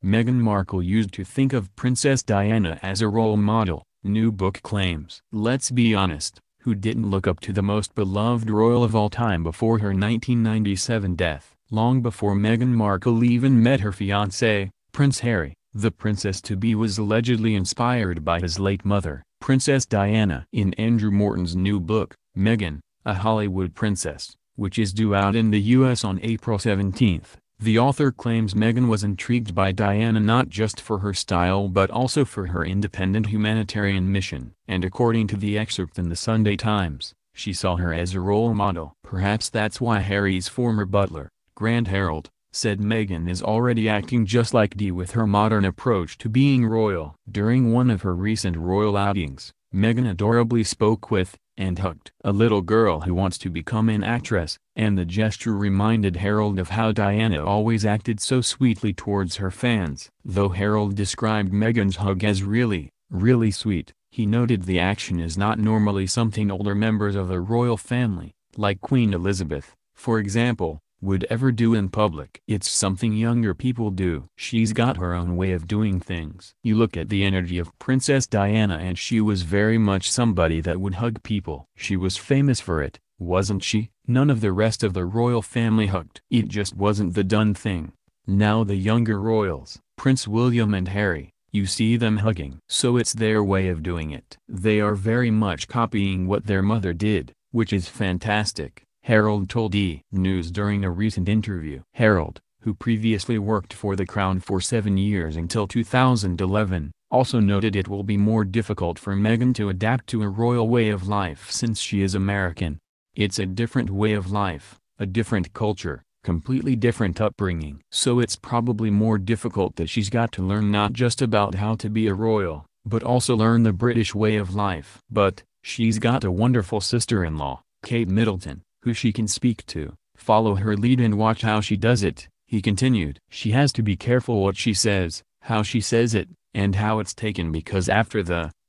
Meghan Markle used to think of Princess Diana as a role model, new book claims. Let's be honest, who didn't look up to the most beloved royal of all time before her 1997 death? Long before Meghan Markle even met her fiancé, Prince Harry, the princess-to-be was allegedly inspired by his late mother, Princess Diana. In Andrew Morton's new book, Meghan, A Hollywood Princess, which is due out in the U.S. on April 17, the author claims Meghan was intrigued by Diana not just for her style but also for her independent humanitarian mission. And according to the excerpt in the Sunday Times, she saw her as a role model. Perhaps that's why Harry's former butler, Grant Harold, said Meghan is already acting just like Di with her modern approach to being royal. During one of her recent royal outings, Meghan adorably spoke with, and hugged, a little girl who wants to become an actress, and the gesture reminded Harold of how Diana always acted so sweetly towards her fans. Though Harold described Meghan's hug as really, really sweet, he noted the action is not normally something older members of the royal family, like Queen Elizabeth, for example, would ever do in public. It's something younger people do. She's got her own way of doing things. You look at the energy of Princess Diana and she was very much somebody that would hug people. She was famous for it, wasn't she? None of the rest of the royal family hugged. It just wasn't the done thing. Now the younger royals, Prince William and Harry, you see them hugging. So it's their way of doing it. They are very much copying what their mother did, which is fantastic, Harold told E! News during a recent interview. Harold, who previously worked for the Crown for 7 years until 2011, also noted it will be more difficult for Meghan to adapt to a royal way of life since she is American. It's a different way of life, a different culture, completely different upbringing. So it's probably more difficult that she's got to learn not just about how to be a royal, but also learn the British way of life. But, she's got a wonderful sister-in-law, Kate Middleton, who she can speak to. Follow her lead and watch how she does it, he continued. She has to be careful what she says, how she says it, and how it's taken because after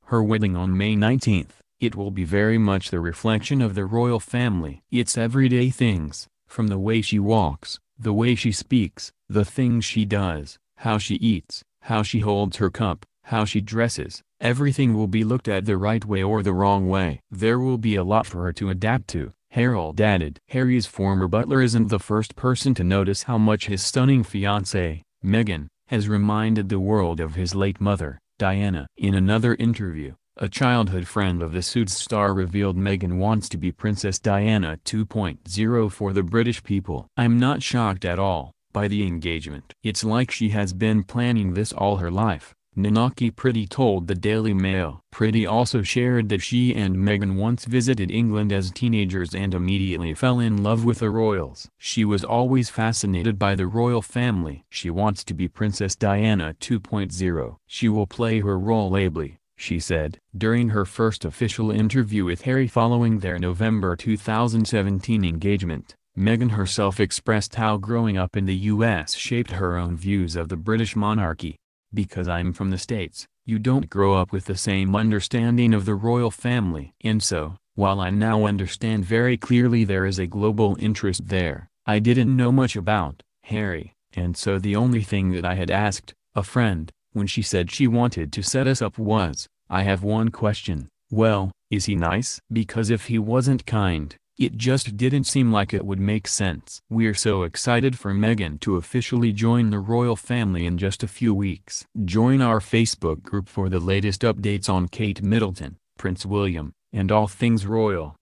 her wedding on May 19th, it will be very much the reflection of the royal family. It's everyday things, from the way she walks, the way she speaks, the things she does, how she eats, how she holds her cup, how she dresses. Everything will be looked at the right way or the wrong way. There will be a lot for her to adapt to, Harold added. Harry's former butler isn't the first person to notice how much his stunning fiancée, Meghan, has reminded the world of his late mother, Diana. In another interview, a childhood friend of the Suits star revealed Meghan wants to be Princess Diana 2.0 for the British people. I'm not shocked at all by the engagement. It's like she has been planning this all her life, Nanaki Pretty told the Daily Mail. Pretty also shared that she and Meghan once visited England as teenagers and immediately fell in love with the royals. She was always fascinated by the royal family. She wants to be Princess Diana 2.0. She will play her role ably, she said. During her first official interview with Harry following their November 2017 engagement, Meghan herself expressed how growing up in the US shaped her own views of the British monarchy. Because I'm from the States, you don't grow up with the same understanding of the royal family. And so, while I now understand very clearly there is a global interest there, I didn't know much about Harry, and so the only thing that I had asked a friend, when she said she wanted to set us up was, I have one question, well, is he nice? Because if he wasn't kind, it just didn't seem like it would make sense. We're so excited for Meghan to officially join the royal family in just a few weeks. Join our Facebook group for the latest updates on Kate Middleton, Prince William, and all things royal.